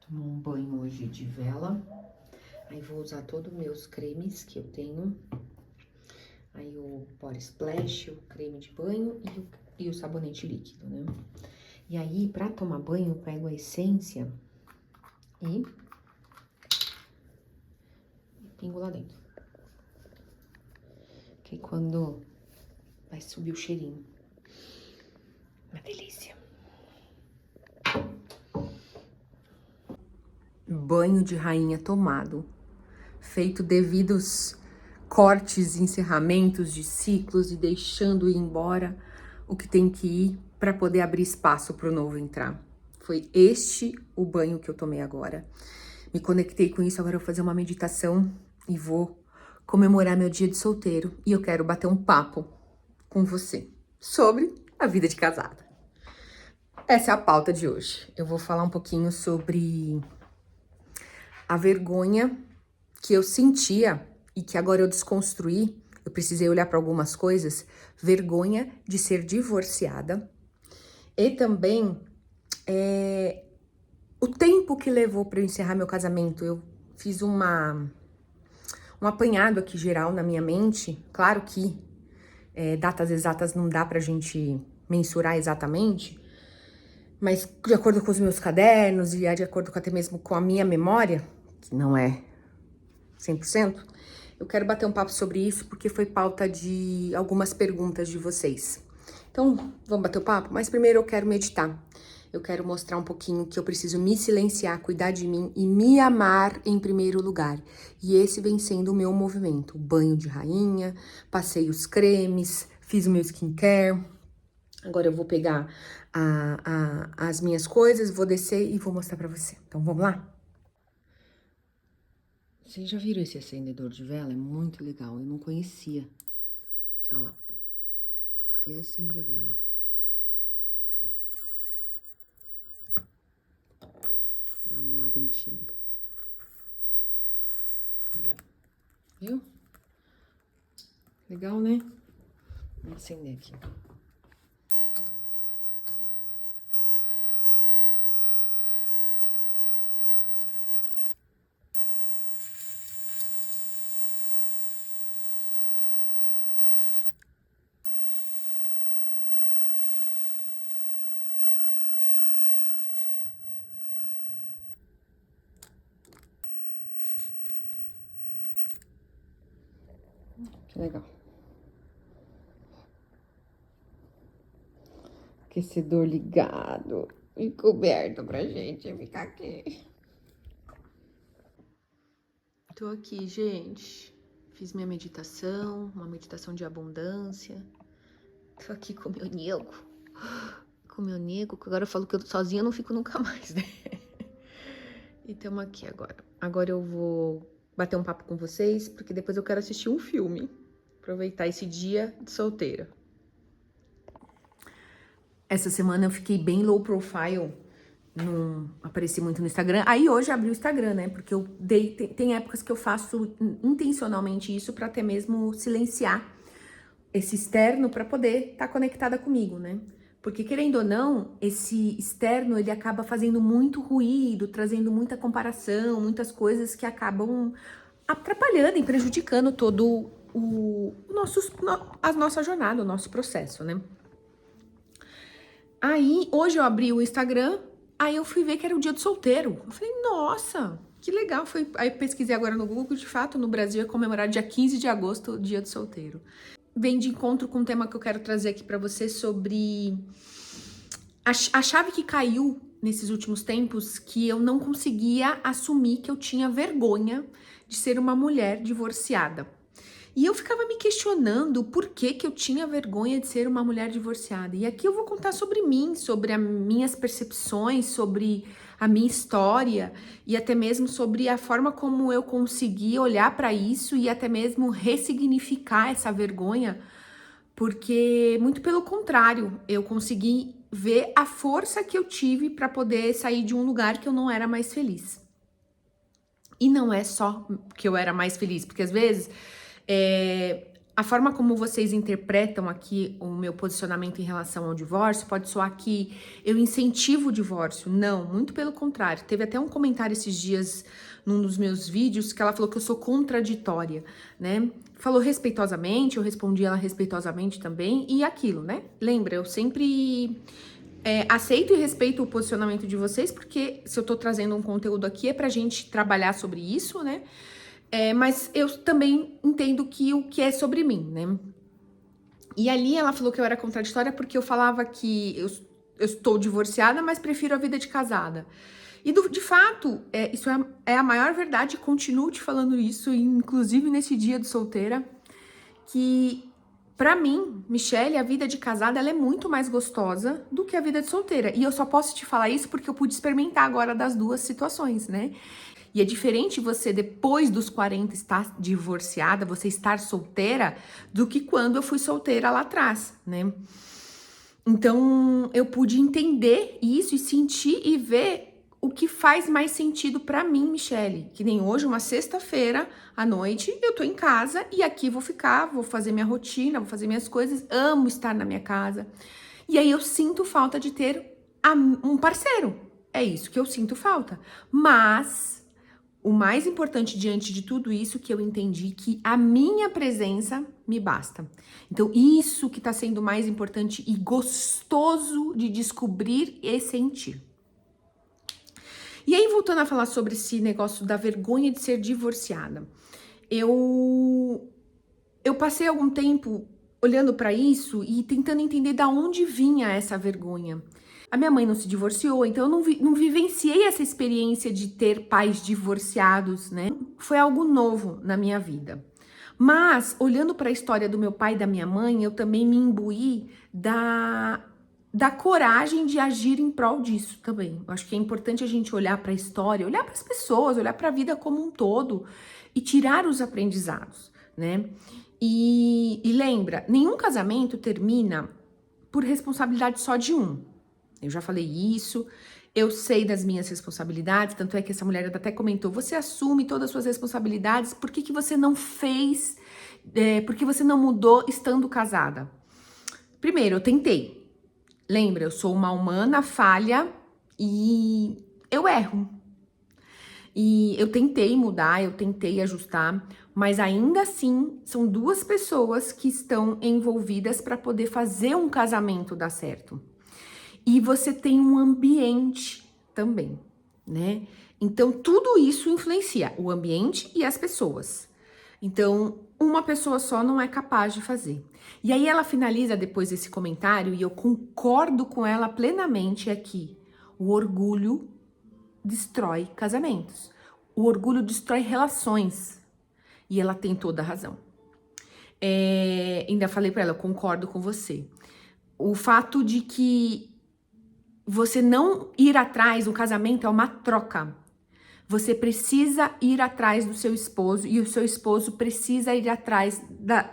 tomar um banho hoje de vela. Aí vou usar todos os meus cremes que eu tenho. Aí o Body Splash, o creme de banho e o sabonete líquido, né? E aí, pra tomar banho, eu pego a essência e pingo lá dentro. Que aí quando vai subir o cheirinho. Uma delícia. Banho de rainha tomado. Feito devidos cortes e encerramentos de ciclos e deixando ir embora o que tem que ir para poder abrir espaço para o novo entrar. Foi este o banho que eu tomei agora. Me conectei com isso, agora eu vou fazer uma meditação e vou comemorar meu dia de solteiro. E eu quero bater um papo com você sobre a vida de casada. Essa é a pauta de hoje. Eu vou falar um pouquinho sobre a vergonha que eu sentia e que agora eu desconstruí. Eu precisei olhar para algumas coisas. Vergonha de ser divorciada. E também o tempo que levou para eu encerrar meu casamento. Eu fiz um apanhado aqui geral na minha mente. Claro que datas exatas não dá pra gente mensurar exatamente, mas de acordo com os meus cadernos e de acordo com até mesmo com a minha memória, que não é 100%, eu quero bater um papo sobre isso porque foi pauta de algumas perguntas de vocês. Então, vamos bater o papo? Mas primeiro eu quero meditar. Eu quero mostrar um pouquinho que eu preciso me silenciar, cuidar de mim e me amar em primeiro lugar. E esse vem sendo o meu movimento. O banho de rainha, passei os cremes, fiz o meu skincare. Agora eu vou pegar as minhas coisas, vou descer e vou mostrar pra você. Então, vamos lá? Vocês já viram esse acendedor de vela? É muito legal. Eu não conhecia. Olha lá. Aí acende a vela. Vamos lá, bonitinho. Viu? Legal, né? Vou acender aqui. Que legal. Aquecedor ligado e coberto pra gente ficar aqui. Tô aqui, gente. Fiz minha meditação, uma meditação de abundância. Tô aqui com meu nego. Com meu nego, que agora eu falo que eu sozinha não fico nunca mais, né? E tamo aqui agora. Agora eu vou bater um papo com vocês, porque depois eu quero assistir um filme. Aproveitar esse dia de solteira. Essa semana eu fiquei bem low profile, não apareci muito no Instagram. Aí hoje abri o Instagram, né? Porque eu tem épocas que eu faço intencionalmente isso pra até mesmo silenciar esse externo pra poder estar conectada comigo, né? Porque querendo ou não, esse externo ele acaba fazendo muito ruído, trazendo muita comparação, muitas coisas que acabam atrapalhando e prejudicando todo a nossa jornada, o nosso processo, né? Aí, hoje eu abri o Instagram, aí eu fui ver que era o dia do solteiro. Eu falei, nossa, que legal. Aí pesquisei agora no Google, de fato, no Brasil é comemorado dia 15 de agosto, o dia do solteiro. Vem de encontro com um tema que eu quero trazer aqui pra você sobre a chave que caiu nesses últimos tempos, que eu não conseguia assumir que eu tinha vergonha de ser uma mulher divorciada. E eu ficava me questionando por que eu tinha vergonha de ser uma mulher divorciada. E aqui eu vou contar sobre mim, sobre as minhas percepções, sobre a minha história e até mesmo sobre a forma como eu consegui olhar para isso e até mesmo ressignificar essa vergonha, porque muito pelo contrário, eu consegui ver a força que eu tive para poder sair de um lugar que eu não era mais feliz. E não é só que eu era mais feliz, porque às vezes a forma como vocês interpretam aqui o meu posicionamento em relação ao divórcio pode soar que eu incentivo o divórcio. Não, muito pelo contrário. Teve até um comentário esses dias num dos meus vídeos que ela falou que eu sou contraditória, né? Falou respeitosamente, eu respondi ela respeitosamente também, e aquilo, né? Lembra, eu sempre aceito e respeito o posicionamento de vocês, porque se eu tô trazendo um conteúdo aqui é pra gente trabalhar sobre isso, né? Mas eu também entendo que o que é sobre mim, né? E ali ela falou que eu era contraditória porque eu falava que eu estou divorciada, mas prefiro a vida de casada. E de fato, isso é a maior verdade, continuo te falando isso, inclusive nesse dia de solteira, que pra mim, Michelle, a vida de casada ela é muito mais gostosa do que a vida de solteira. E eu só posso te falar isso porque eu pude experimentar agora das duas situações, né? E é diferente você, depois dos 40, estar divorciada, você estar solteira, do que quando eu fui solteira lá atrás, né? Então, eu pude entender isso e sentir e ver o que faz mais sentido pra mim, Michelle. Que nem hoje, uma sexta-feira à noite, eu tô em casa e aqui vou ficar, vou fazer minha rotina, vou fazer minhas coisas, amo estar na minha casa. E aí eu sinto falta de ter um parceiro. É isso que eu sinto falta. Mas o mais importante diante de tudo isso que eu entendi que a minha presença me basta. Então, isso que tá sendo mais importante e gostoso de descobrir e sentir. E aí, voltando a falar sobre esse negócio da vergonha de ser divorciada. Eu passei algum tempo olhando pra isso e tentando entender da onde vinha essa vergonha. A minha mãe não se divorciou, então eu não vivenciei essa experiência de ter pais divorciados, né? Foi algo novo na minha vida. Mas, olhando para a história do meu pai e da minha mãe, eu também me imbuí da coragem de agir em prol disso também. Eu acho que é importante a gente olhar para a história, olhar para as pessoas, olhar para a vida como um todo e tirar os aprendizados, né? E lembra, nenhum casamento termina por responsabilidade só de um. Eu já falei isso, eu sei das minhas responsabilidades, tanto é que essa mulher até comentou, você assume todas as suas responsabilidades, por que você não fez, por que você não mudou estando casada? Primeiro, eu tentei. Lembra, eu sou uma humana, falha e eu erro. E eu tentei mudar, eu tentei ajustar, mas ainda assim são duas pessoas que estão envolvidas para poder fazer um casamento dar certo. E você tem um ambiente também, né? Então, tudo isso influencia o ambiente e as pessoas. Então, uma pessoa só não é capaz de fazer. E aí ela finaliza depois desse comentário, e eu concordo com ela plenamente aqui. O orgulho destrói casamentos. O orgulho destrói relações. E ela tem toda a razão. Ainda falei pra ela, eu concordo com você. O fato de que você não ir atrás do casamento é uma troca. Você precisa ir atrás do seu esposo e o seu esposo precisa ir atrás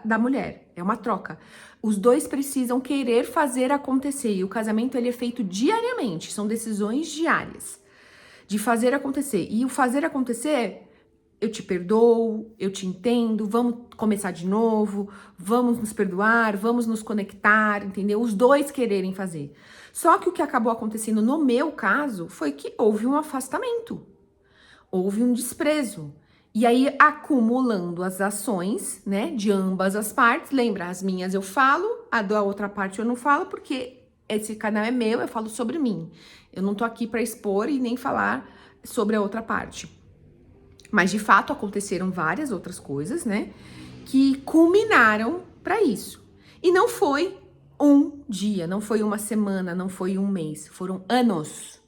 da mulher. É uma troca. Os dois precisam querer fazer acontecer. E o casamento ele é feito diariamente. São decisões diárias de fazer acontecer. E o fazer acontecer, eu te perdoo, eu te entendo, vamos começar de novo, vamos nos perdoar, vamos nos conectar, entendeu? Os dois quererem fazer. Só que o que acabou acontecendo no meu caso foi que houve um afastamento, houve um desprezo. E aí, acumulando as ações, né, de ambas as partes, lembra, as minhas eu falo, a da outra parte eu não falo, porque esse canal é meu, eu falo sobre mim. Eu não tô aqui para expor e nem falar sobre a outra parte. Mas, de fato, aconteceram várias outras coisas, né, que culminaram para isso. E não foi um dia, não foi uma semana, não foi um mês, foram anos.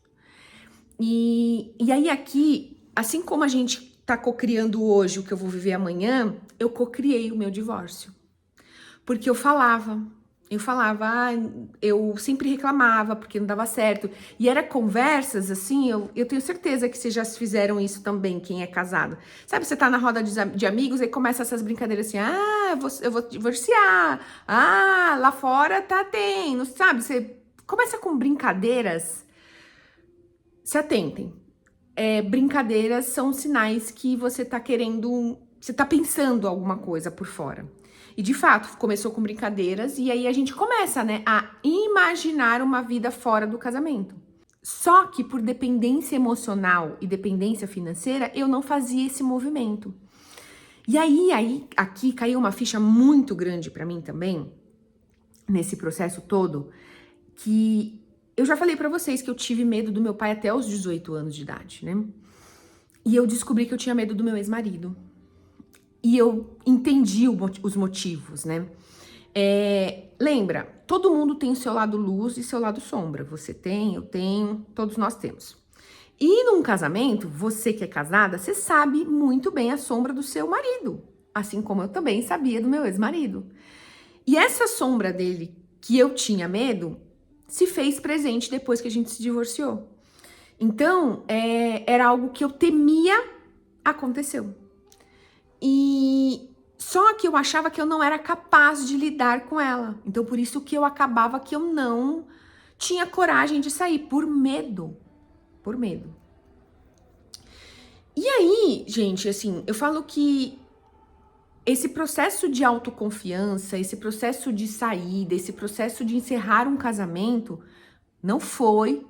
E aí aqui, assim como a gente tá cocriando hoje o que eu vou viver amanhã, eu cocriei o meu divórcio. Porque eu falava, eu sempre reclamava porque não dava certo. E era conversas, assim, eu tenho certeza que vocês já fizeram isso também, quem é casado. Sabe, você tá na roda de amigos, aí começa essas brincadeiras assim, eu vou divorciar, lá fora tá tendo, sabe? Você começa com brincadeiras, se atentem. Brincadeiras são sinais que você tá querendo, você tá pensando alguma coisa por fora. E de fato, começou com brincadeiras e aí a gente começa, né, a imaginar uma vida fora do casamento. Só que por dependência emocional e dependência financeira, eu não fazia esse movimento. E aí aqui caiu uma ficha muito grande pra mim também, nesse processo todo, que eu já falei pra vocês que eu tive medo do meu pai até os 18 anos de idade, né? E eu descobri que eu tinha medo do meu ex-marido. E eu entendi os motivos, né? Lembra, todo mundo tem o seu lado luz e seu lado sombra. Você tem, eu tenho, todos nós temos. E num casamento, você que é casada, você sabe muito bem a sombra do seu marido. Assim como eu também sabia do meu ex-marido. E essa sombra dele, que eu tinha medo, se fez presente depois que a gente se divorciou. Então, era algo que eu temia, aconteceu. E só que eu achava que eu não era capaz de lidar com ela. Então, por isso que eu acabava que eu não tinha coragem de sair, por medo. Por medo. E aí, gente, assim, eu falo que esse processo de autoconfiança, esse processo de saída, esse processo de encerrar um casamento, não foi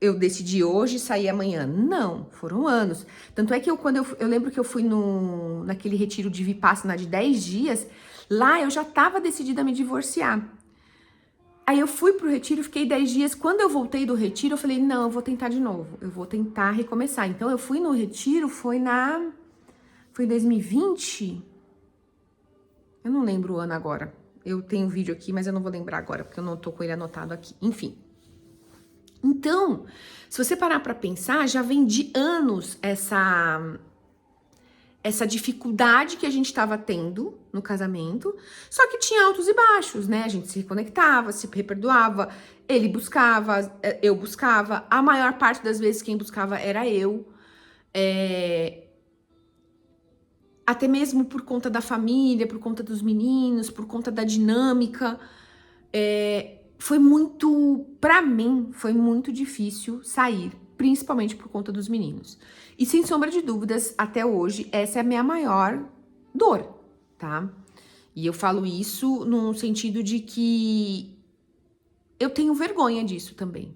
eu decidi hoje sair amanhã. Não, foram anos. Tanto é que eu lembro que eu fui naquele retiro de Vipassana de 10 dias, lá eu já estava decidida a me divorciar. Aí eu fui pro retiro, fiquei 10 dias. Quando eu voltei do retiro, eu falei, não, eu vou tentar de novo. Eu vou tentar recomeçar. Então eu fui no retiro, foi em 2020? Eu não lembro o ano agora. Eu tenho um vídeo aqui, mas eu não vou lembrar agora, porque eu não tô com ele anotado aqui. Enfim. Então, se você parar pra pensar, já vem de anos essa dificuldade que a gente estava tendo no casamento, só que tinha altos e baixos, né? A gente se reconectava, se reperdoava, ele buscava, eu buscava, a maior parte das vezes quem buscava era eu, até mesmo por conta da família, por conta dos meninos, por conta da dinâmica, foi muito, pra mim, foi muito difícil sair, principalmente por conta dos meninos. E sem sombra de dúvidas, até hoje, essa é a minha maior dor, tá? E eu falo isso no sentido de que eu tenho vergonha disso também.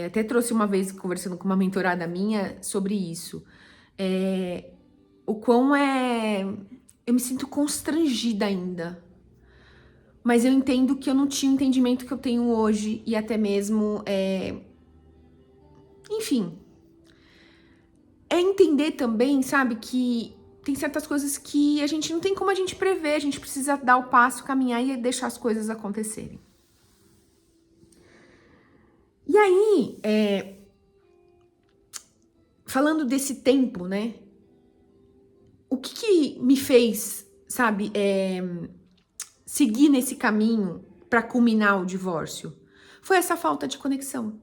Até trouxe uma vez, conversando com uma mentorada minha, sobre isso. O quão eu me sinto constrangida ainda. Mas eu entendo que eu não tinha o entendimento que eu tenho hoje e até mesmo, enfim, entender também, sabe, que tem certas coisas que a gente não tem como a gente prever, a gente precisa dar o passo, caminhar e deixar as coisas acontecerem. E aí, falando desse tempo, né, o que me fez, sabe, seguir nesse caminho para culminar o divórcio? Foi essa falta de conexão,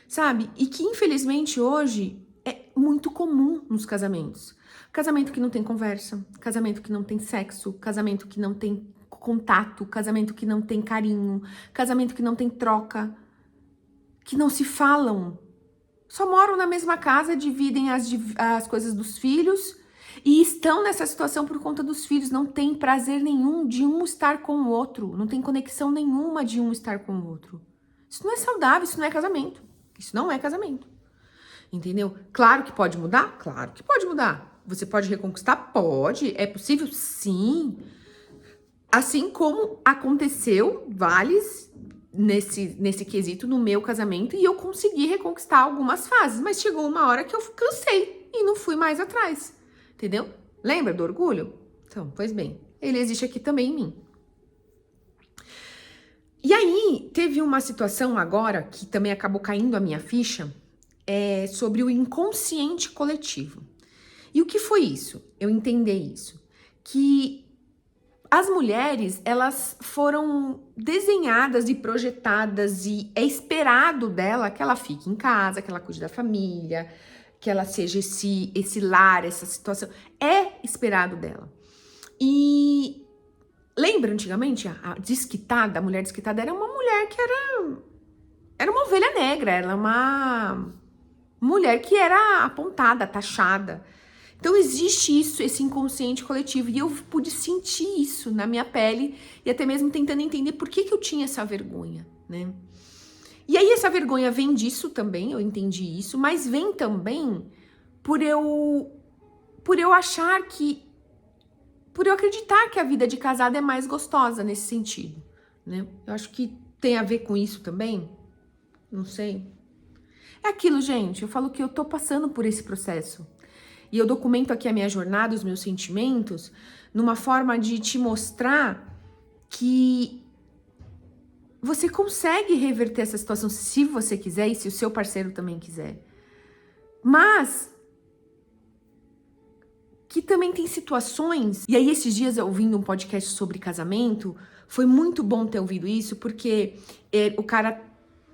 sabe? E que infelizmente hoje é muito comum nos casamentos. Casamento que não tem conversa, casamento que não tem sexo, casamento que não tem contato, casamento que não tem carinho, casamento que não tem troca, que não se falam. Só moram na mesma casa, dividem as coisas dos filhos e estão nessa situação por conta dos filhos. Não tem prazer nenhum de um estar com o outro, não tem conexão nenhuma de um estar com o outro. Isso não é saudável, isso não é casamento. Isso não é casamento. Entendeu? Claro que pode mudar? Claro que pode mudar. Você pode reconquistar? Pode. É possível? Sim. Assim como aconteceu, vales nesse quesito no meu casamento, e eu consegui reconquistar algumas fases, mas chegou uma hora que eu cansei e não fui mais atrás. Entendeu? Lembra do orgulho? Então, pois bem, ele existe aqui também em mim. E aí, teve uma situação agora que também acabou caindo a minha ficha, sobre o inconsciente coletivo. E o que foi isso? Eu entender isso. Que as mulheres, elas foram desenhadas e projetadas e é esperado dela que ela fique em casa, que ela cuide da família, que ela seja esse lar, essa situação. É esperado dela. E lembra antigamente, a desquitada, a mulher desquitada era uma mulher que era uma ovelha negra, era uma mulher que era apontada, taxada. Então existe isso, esse inconsciente coletivo, e eu pude sentir isso na minha pele e até mesmo tentando entender por que eu tinha essa vergonha, né? E aí essa vergonha vem disso também, eu entendi isso, mas vem também por eu achar que, por eu acreditar que a vida de casada é mais gostosa nesse sentido, né? Eu acho que tem a ver com isso também, não sei. É aquilo, gente, eu falo que eu tô passando por esse processo. E eu documento aqui a minha jornada, os meus sentimentos, numa forma de te mostrar que você consegue reverter essa situação se você quiser e se o seu parceiro também quiser. Mas que também tem situações... E aí esses dias eu ouvindo um podcast sobre casamento, foi muito bom ter ouvido isso, porque o cara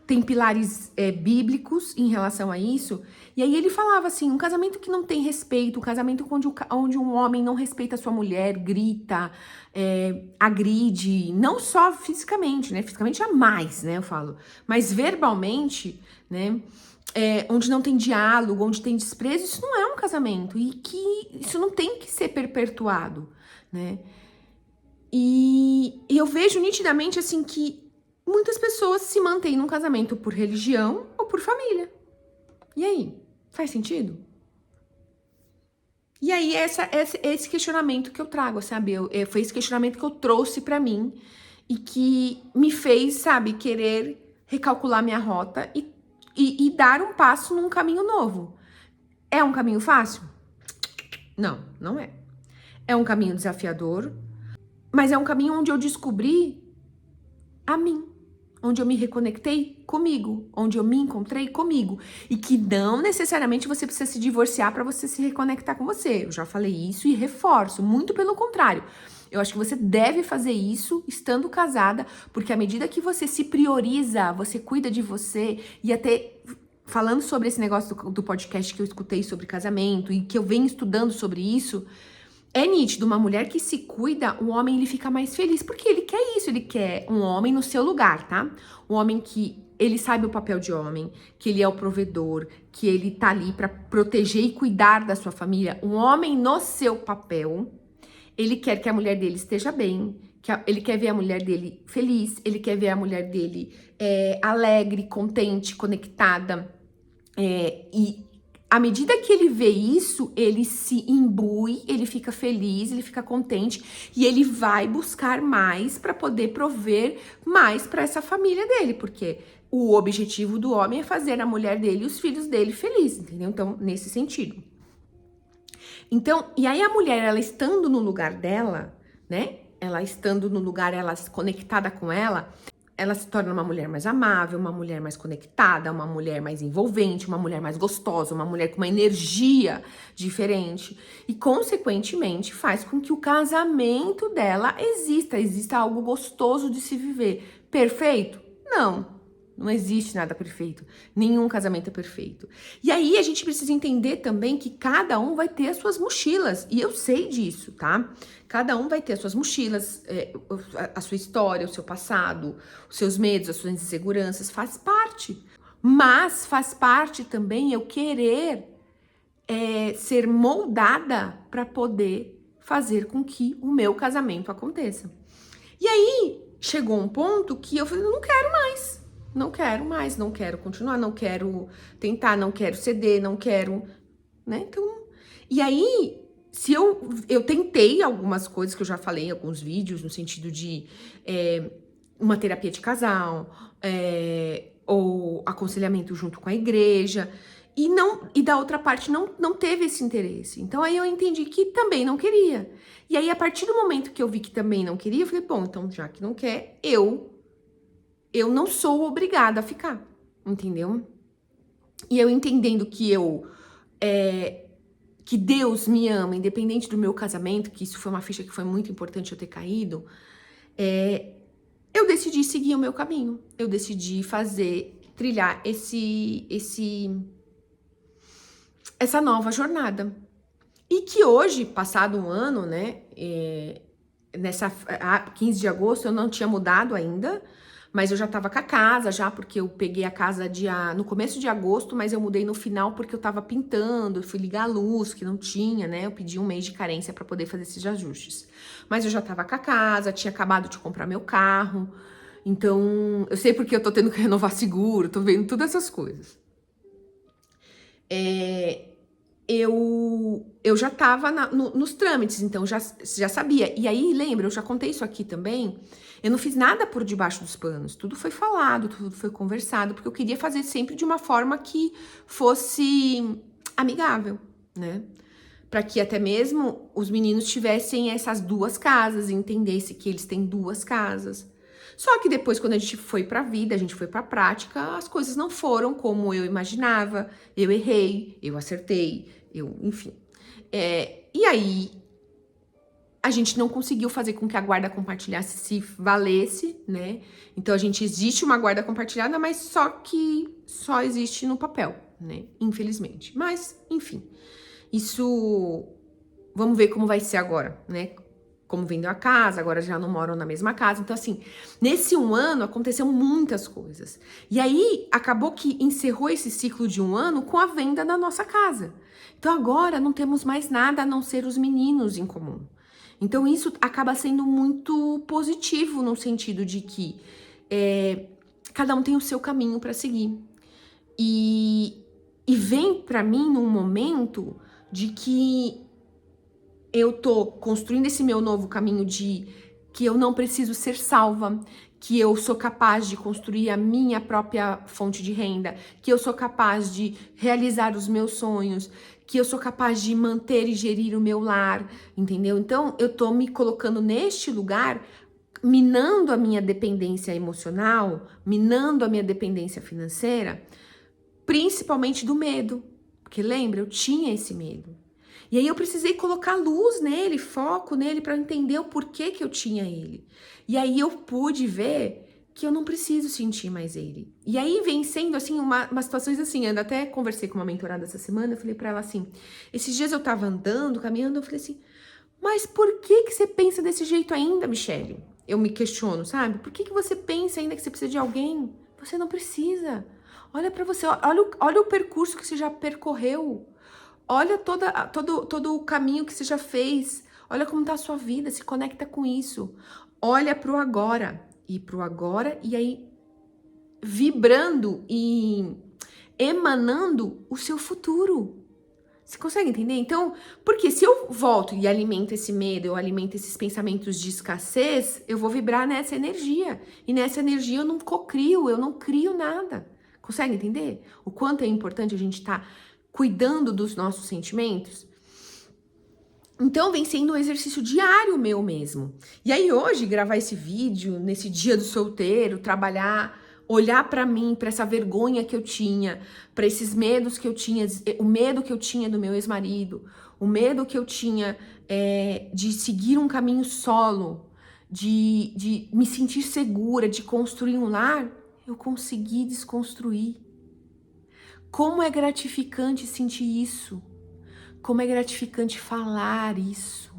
tem pilares bíblicos em relação a isso. E aí ele falava assim, um casamento que não tem respeito, um casamento onde um homem não respeita a sua mulher, grita, agride, não só fisicamente, né? Fisicamente jamais, né? Eu falo. Mas verbalmente, né? Onde não tem diálogo, onde tem desprezo, isso não é um casamento. E que isso não tem que ser perpetuado, né? E eu vejo nitidamente, assim, que muitas pessoas se mantêm num casamento por religião ou por família. E aí? Faz sentido? E aí, esse questionamento que eu trago, sabe? Foi esse questionamento que eu trouxe pra mim e que me fez, sabe, querer recalcular minha rota e dar um passo num caminho novo. É um caminho fácil? Não, não é. É um caminho desafiador, mas é um caminho onde eu descobri a mim. Onde eu me reconectei comigo, onde eu me encontrei comigo. E que não necessariamente você precisa se divorciar para você se reconectar com você. Eu já falei isso e reforço, muito pelo contrário. Eu acho que você deve fazer isso estando casada, porque à medida que você se prioriza, você cuida de você, e até falando sobre esse negócio do podcast que eu escutei sobre casamento e que eu venho estudando sobre isso, é nítido, uma mulher que se cuida, o homem ele fica mais feliz, porque ele quer isso, ele quer um homem no seu lugar, tá? Um homem que ele sabe o papel de homem, que ele é o provedor, que ele tá ali pra proteger e cuidar da sua família. Um homem no seu papel, ele quer que a mulher dele esteja bem, ele quer ver a mulher dele feliz, ele quer ver a mulher dele alegre, contente, conectada, e à medida que ele vê isso, ele se imbui, ele fica feliz, ele fica contente e ele vai buscar mais para poder prover mais para essa família dele, porque o objetivo do homem é fazer a mulher dele e os filhos dele felizes, entendeu? Então, nesse sentido. Então, e aí a mulher, ela estando no lugar dela, né? Ela estando no lugar, ela conectada com ela se torna uma mulher mais amável, uma mulher mais conectada, uma mulher mais envolvente, uma mulher mais gostosa, uma mulher com uma energia diferente. E, consequentemente, faz com que o casamento dela exista algo gostoso de se viver. Perfeito? Não existe nada perfeito. Nenhum casamento é perfeito. E aí a gente precisa entender também que cada um vai ter as suas mochilas. E eu sei disso, tá? Cada um vai ter as suas mochilas, a sua história, o seu passado, os seus medos, as suas inseguranças. Faz parte. Mas faz parte também eu querer ser moldada para poder fazer com que o meu casamento aconteça. E aí chegou um ponto que eu falei, não quero mais. Não quero mais, não quero continuar, não quero tentar, não quero ceder, não quero, né? Então, e aí, se eu tentei algumas coisas que eu já falei em alguns vídeos, no sentido de uma terapia de casal, ou aconselhamento junto com a igreja, e da outra parte não teve esse interesse. Então aí eu entendi que também não queria. E aí, a partir do momento que eu vi que também não queria, eu falei, bom, então já que não quer, eu não sou obrigada a ficar, entendeu? E eu entendendo que que Deus me ama, independente do meu casamento, que isso foi uma ficha que foi muito importante eu ter caído, eu decidi seguir o meu caminho. Eu decidi trilhar essa nova jornada. E que hoje, passado um ano, né, 15 de agosto, eu não tinha mudado ainda, Mas eu já tava com a casa, já, porque eu peguei a casa no começo de agosto, mas eu mudei no final porque eu tava pintando, eu fui ligar a luz, que não tinha, né? Eu pedi um mês de carência pra poder fazer esses ajustes. Mas eu já tava com a casa, tinha acabado de comprar meu carro, então eu sei porque eu tô tendo que renovar seguro, tô vendo todas essas coisas. Eu já tava nos trâmites, então já sabia. E aí, lembra, eu já contei isso aqui também, eu não fiz nada por debaixo dos panos, tudo foi falado, tudo foi conversado, porque eu queria fazer sempre de uma forma que fosse amigável, né? Para que até mesmo os meninos tivessem essas duas casas, entendesse que eles têm duas casas. Só que depois, quando a gente foi pra vida, a gente foi pra prática, as coisas não foram como eu imaginava, eu errei, eu acertei, enfim. E aí, a gente não conseguiu fazer com que a guarda compartilhada se valesse, né? Então, existe uma guarda compartilhada, mas só que só existe no papel, né? Infelizmente. Mas, enfim, isso... Vamos ver como vai ser agora, né? Como vendeu a casa, agora já não moram na mesma casa. Então, assim, nesse 1 ano aconteceu muitas coisas. E aí, acabou que encerrou esse ciclo de 1 ano com a venda da nossa casa. Então, agora não temos mais nada a não ser os meninos em comum. Então, isso acaba sendo muito positivo no sentido de que cada um tem o seu caminho para seguir. E vem para mim num momento de que eu tô construindo esse meu novo caminho de que eu não preciso ser salva, que eu sou capaz de construir a minha própria fonte de renda, que eu sou capaz de realizar os meus sonhos, que eu sou capaz de manter e gerir o meu lar, entendeu? Então, eu tô me colocando neste lugar, minando a minha dependência emocional, minando a minha dependência financeira, principalmente do medo. Porque lembra, eu tinha esse medo. E aí eu precisei colocar luz nele, foco nele, para entender o porquê que eu tinha ele. E aí eu pude ver que eu não preciso sentir mais ele. E aí vem sendo, assim, umas situações assim, eu até conversei com uma mentorada essa semana, eu falei para ela assim, esses dias eu tava andando, caminhando, eu falei assim, mas por que você pensa desse jeito ainda, Michele? Eu me questiono, sabe? Por que você pensa ainda que você precisa de alguém? Você não precisa. Olha para você, olha o percurso que você já percorreu. Olha todo o caminho que você já fez. Olha como tá a sua vida, se conecta com isso. Olha pro agora. E aí vibrando e emanando o seu futuro. Você consegue entender? Então, porque se eu volto e alimento esse medo, eu alimento esses pensamentos de escassez, eu vou vibrar nessa energia. E nessa energia eu não cocrio, eu não crio nada. Consegue entender? O quanto é importante a gente estar cuidando dos nossos sentimentos? Então, vem sendo um exercício diário meu mesmo. E aí, hoje, gravar esse vídeo, nesse dia do solteiro, trabalhar, olhar pra mim, pra essa vergonha que eu tinha, pra esses medos que eu tinha, o medo que eu tinha do meu ex-marido, o medo que eu tinha de seguir um caminho solo, de me sentir segura, de construir um lar, eu consegui desconstruir. Como é gratificante sentir isso. Como é gratificante falar isso.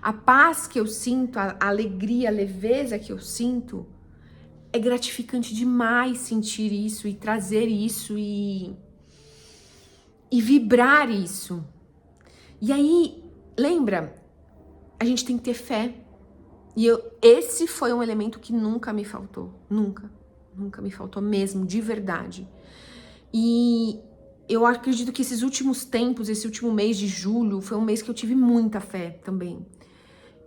A paz que eu sinto, a alegria, a leveza que eu sinto, é gratificante demais sentir isso e trazer isso e vibrar isso. E aí, lembra, a gente tem que ter fé. E esse foi um elemento que nunca me faltou. Nunca me faltou mesmo, de verdade. E eu acredito que esses últimos tempos, esse último mês de julho, foi um mês que eu tive muita fé também.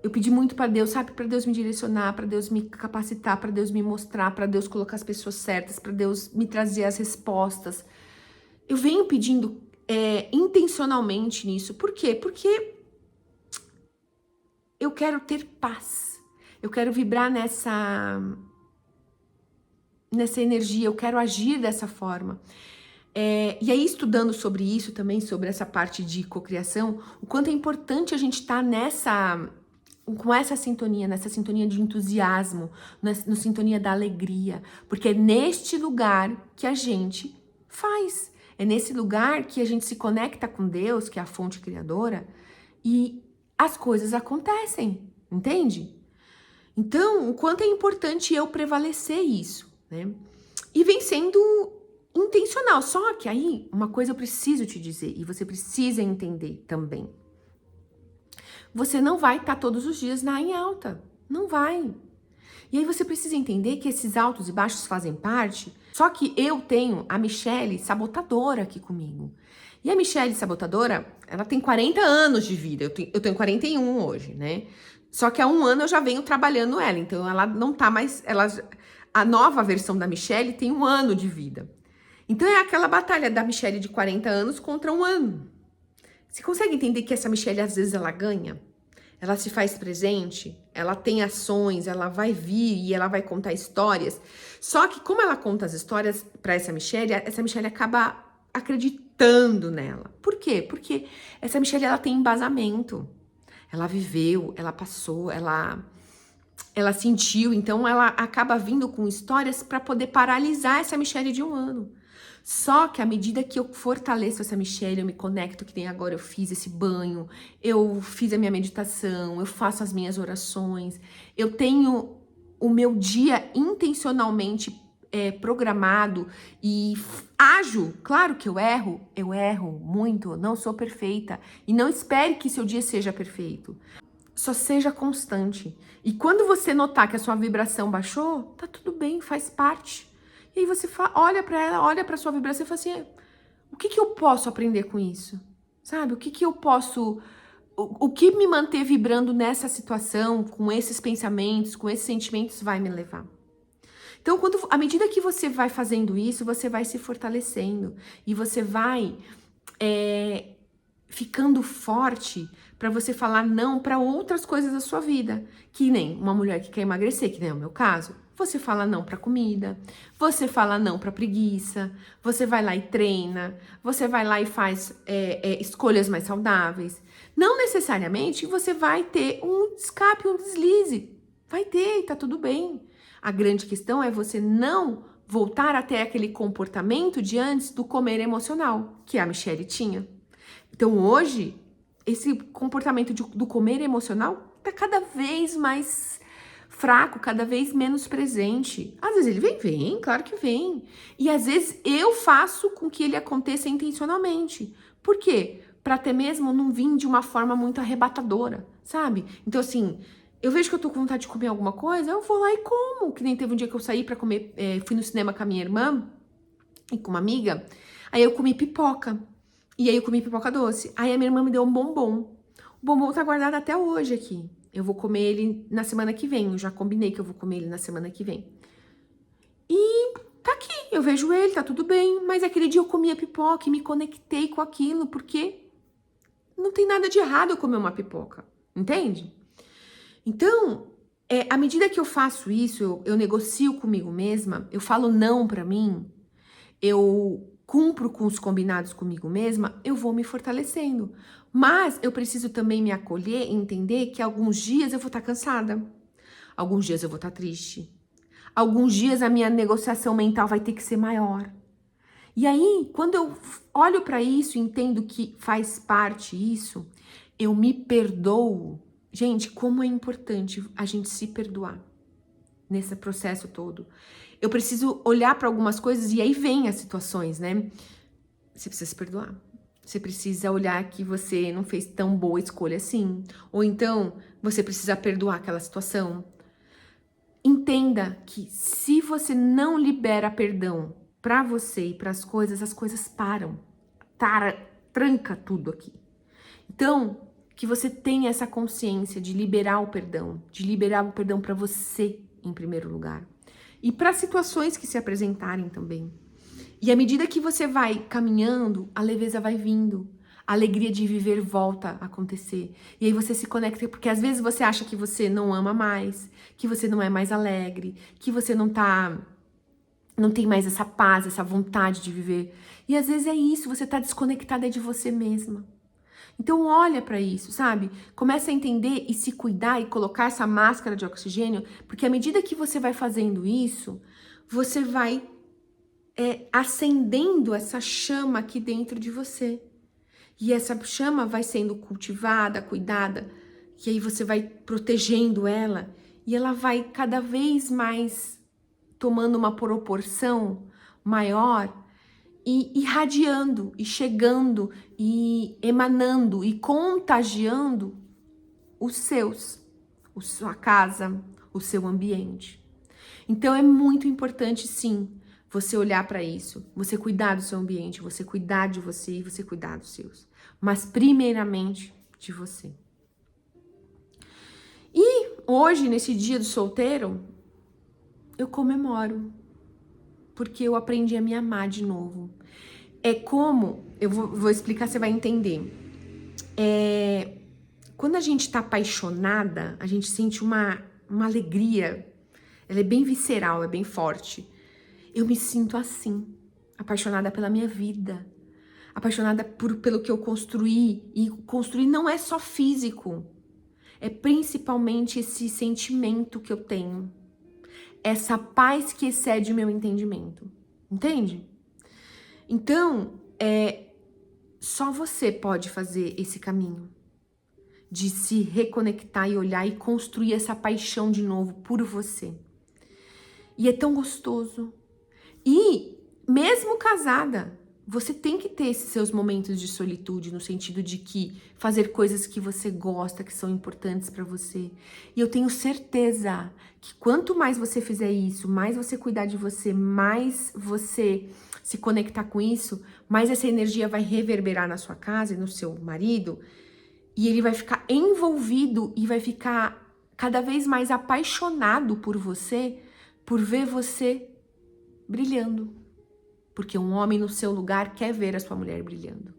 Eu pedi muito para Deus, sabe? Para Deus me direcionar, para Deus me capacitar, para Deus me mostrar, para Deus colocar as pessoas certas, para Deus me trazer as respostas. Eu venho pedindo intencionalmente nisso. Por quê? Porque eu quero ter paz. Eu quero vibrar nessa energia, eu quero agir dessa forma. E aí, estudando sobre isso também, sobre essa parte de cocriação, o quanto é importante a gente estar com essa sintonia, nessa sintonia de entusiasmo, na sintonia da alegria, porque é neste lugar que a gente faz, é nesse lugar que a gente se conecta com Deus, que é a fonte criadora, e as coisas acontecem, entende? Então, o quanto é importante eu prevalecer isso, né? E vem sendo intencional. Só que aí, uma coisa eu preciso te dizer, e você precisa entender também. Você não vai estar todos os dias em alta. Não vai. E aí você precisa entender que esses altos e baixos fazem parte. Só que eu tenho a Michele sabotadora aqui comigo. E a Michele sabotadora, ela tem 40 anos de vida. Eu tenho 41 hoje, né? Só que há um ano eu já venho trabalhando ela. Então ela não tá mais... A nova versão da Michele tem um ano de vida. Então é aquela batalha da Michele de 40 anos contra um ano. Você consegue entender que essa Michele às vezes ela ganha? Ela se faz presente, ela tem ações, ela vai vir e ela vai contar histórias. Só que como ela conta as histórias para essa Michele acaba acreditando nela. Por quê? Porque essa Michele ela tem embasamento. Ela viveu, ela passou, ela sentiu, então ela acaba vindo com histórias para poder paralisar essa Michele de um ano. Só que à medida que eu fortaleço essa Michele, eu me conecto, que nem agora eu fiz esse banho, eu fiz a minha meditação, eu faço as minhas orações, eu tenho o meu dia intencionalmente programado e ajo. Claro que eu erro muito, não sou perfeita. E não espere que seu dia seja perfeito. Só seja constante. E quando você notar que a sua vibração baixou, tá tudo bem, faz parte. E aí você olha para ela, olha para sua vibração e fala assim: o que eu posso aprender com isso? Sabe? O que eu posso... O que me manter vibrando nessa situação, com esses pensamentos, com esses sentimentos, vai me levar. Então, à medida que você vai fazendo isso, você vai se fortalecendo. E você vai ficando forte para você falar não para outras coisas da sua vida. Que nem uma mulher que quer emagrecer, que nem é o meu caso. Você fala não para comida, você fala não para preguiça, você vai lá e treina, você vai lá e faz escolhas mais saudáveis. Não necessariamente você vai ter um escape, um deslize. Vai ter e tá tudo bem. A grande questão é você não voltar até aquele comportamento de antes do comer emocional, que a Michele tinha. Então hoje, esse comportamento do comer emocional tá cada vez mais fraco, cada vez menos presente. Às vezes ele vem, claro que vem. E às vezes eu faço com que ele aconteça intencionalmente. Por quê? Para até mesmo não vir de uma forma muito arrebatadora, sabe? Então assim, eu vejo que eu tô com vontade de comer alguma coisa, eu vou lá e como. Que nem teve um dia que eu saí para comer, fui no cinema com a minha irmã e com uma amiga, aí eu comi pipoca. E aí eu comi pipoca doce. Aí a minha irmã me deu um bombom. O bombom tá guardado até hoje aqui. Eu vou comer ele na semana que vem. Eu já combinei que eu vou comer ele na semana que vem. E tá aqui. Eu vejo ele, tá tudo bem. Mas aquele dia eu comi a pipoca e me conectei com aquilo. Porque não tem nada de errado eu comer uma pipoca. Entende? Então, à medida que eu faço isso, eu negocio comigo mesma. Eu falo não pra mim. Eu cumpro com os combinados comigo mesma, eu vou me fortalecendo. Mas eu preciso também me acolher e entender que alguns dias eu vou estar cansada. Alguns dias eu vou estar triste. Alguns dias a minha negociação mental vai ter que ser maior. E aí, quando eu olho para isso e entendo que faz parte isso, eu me perdoo. Gente, como é importante a gente se perdoar nesse processo todo. Eu preciso olhar para algumas coisas e aí vem as situações, né? Você precisa se perdoar. Você precisa olhar que você não fez tão boa escolha assim. Ou então, você precisa perdoar aquela situação. Entenda que se você não libera perdão para você e para as coisas param. Tranca tudo aqui. Então, que você tenha essa consciência de liberar o perdão para você em primeiro lugar. E para situações que se apresentarem também. E à medida que você vai caminhando, a leveza vai vindo. A alegria de viver volta a acontecer. E aí você se conecta, porque às vezes você acha que você não ama mais, que você não é mais alegre, que você não tem mais essa paz, essa vontade de viver. E às vezes é isso, você tá desconectada de você mesma. Então olha para isso, sabe? Começa a entender e se cuidar e colocar essa máscara de oxigênio, porque à medida que você vai fazendo isso, você vai acendendo essa chama aqui dentro de você. E essa chama vai sendo cultivada, cuidada, e aí você vai protegendo ela. e ela vai cada vez mais tomando uma proporção maior e irradiando, e chegando, e emanando, e contagiando os seus, a sua casa, o seu ambiente. Então é muito importante, sim, você olhar para isso, você cuidar do seu ambiente, você cuidar de você e você cuidar dos seus. Mas primeiramente de você. E hoje, nesse dia do solteiro, eu comemoro, porque eu aprendi a me amar de novo. É como, eu vou explicar, você vai entender. Quando a gente tá apaixonada, a gente sente uma alegria, ela é bem visceral, é bem forte. Eu me sinto assim, apaixonada pela minha vida, apaixonada pelo que eu construí. E construir não é só físico, é principalmente esse sentimento que eu tenho, essa paz que excede o meu entendimento, entende? Então, só você pode fazer esse caminho de se reconectar e olhar e construir essa paixão de novo por você. E é tão gostoso. E mesmo casada, você tem que ter esses seus momentos de solitude, no sentido de que fazer coisas que você gosta, que são importantes para você. E eu tenho certeza que quanto mais você fizer isso, mais você cuidar de você, mais você se conectar com isso, mais essa energia vai reverberar na sua casa e no seu marido, e ele vai ficar envolvido e vai ficar cada vez mais apaixonado por você, por ver você brilhando. Porque um homem no seu lugar quer ver a sua mulher brilhando.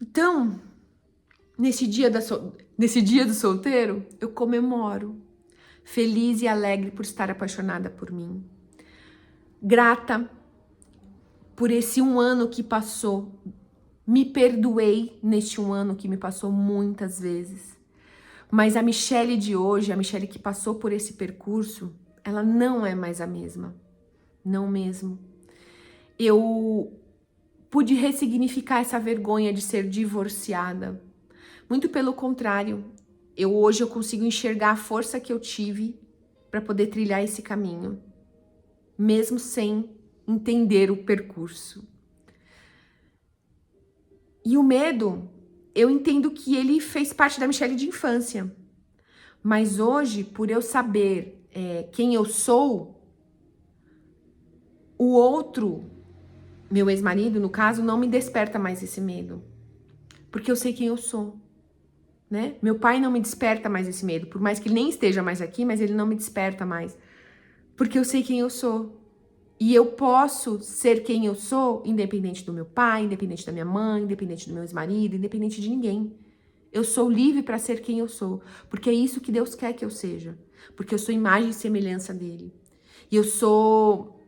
Então, nesse dia do solteiro, eu comemoro. Feliz e alegre por estar apaixonada por mim. Grata por esse 1 ano que passou. Me perdoei neste 1 ano que me passou muitas vezes. Mas a Michele de hoje, a Michele que passou por esse percurso, ela não é mais a mesma. Não mesmo. Eu pude ressignificar essa vergonha de ser divorciada. Muito pelo contrário. Hoje eu consigo enxergar a força que eu tive para poder trilhar esse caminho. Mesmo sem entender o percurso. E o medo, eu entendo que ele fez parte da Michele de infância. Mas hoje, por eu saber quem eu sou, o outro, meu ex-marido, no caso, não me desperta mais esse medo. Porque eu sei quem eu sou, né? Meu pai não me desperta mais esse medo. Por mais que ele nem esteja mais aqui, mas ele não me desperta mais. Porque eu sei quem eu sou. E eu posso ser quem eu sou, independente do meu pai, independente da minha mãe, independente do meu ex-marido, independente de ninguém. Eu sou livre para ser quem eu sou, porque é isso que Deus quer que eu seja. Porque eu sou imagem e semelhança dele. E eu sou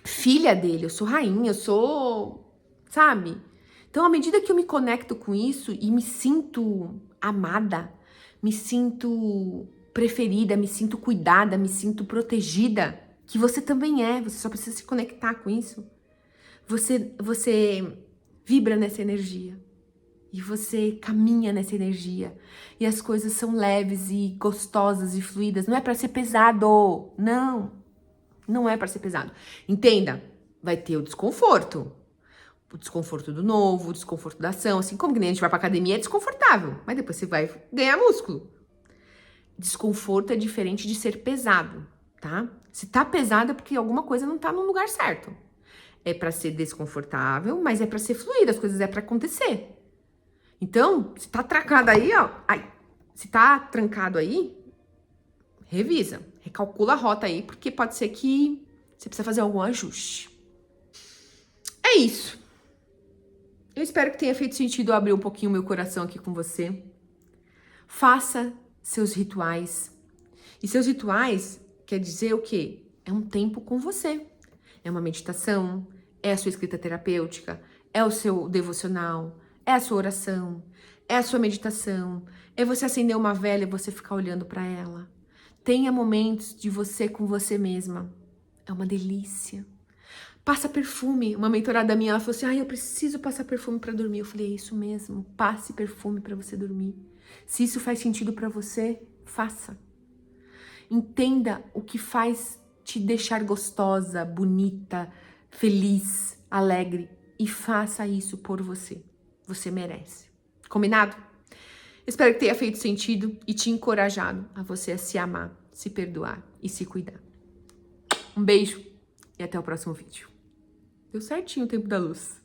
filha dele, eu sou rainha, eu sou, sabe? Então, à medida que eu me conecto com isso e me sinto amada, me sinto preferida, me sinto cuidada, me sinto protegida, que você também você só precisa se conectar com isso. Você vibra nessa energia. E você caminha nessa energia. E as coisas são leves e gostosas e fluidas. Não é para ser pesado. Não. Não é para ser pesado. Entenda, vai ter o desconforto. O desconforto do novo, o desconforto da ação. Assim como que nem a gente vai pra academia, é desconfortável. Mas depois você vai ganhar músculo. Desconforto é diferente de ser pesado, tá? Se tá pesado é porque alguma coisa não tá no lugar certo. É para ser desconfortável, mas é para ser fluido, as coisas é para acontecer. Então, se tá trancado aí, ó, se tá trancado aí, revisa, recalcula a rota aí, porque pode ser que você precisa fazer algum ajuste. É isso. Eu espero que tenha feito sentido abrir um pouquinho o meu coração aqui com você. Faça seus rituais. E seus rituais quer dizer o quê? É um tempo com você. É uma meditação, é a sua escrita terapêutica, é o seu devocional, é a sua oração, é a sua meditação, é você acender uma vela e você ficar olhando para ela. Tenha momentos de você com você mesma. É uma delícia. Passa perfume. Uma mentorada minha, ela falou assim, eu preciso passar perfume para dormir. Eu falei, é isso mesmo, passe perfume para você dormir. Se isso faz sentido para você, Faça. Entenda o que faz te deixar gostosa, bonita, feliz, alegre e faça isso por você. Você merece. Combinado? Espero que tenha feito sentido e te encorajado a você a se amar, se perdoar e se cuidar. Um beijo e até o próximo vídeo. Deu certinho o tempo da luz.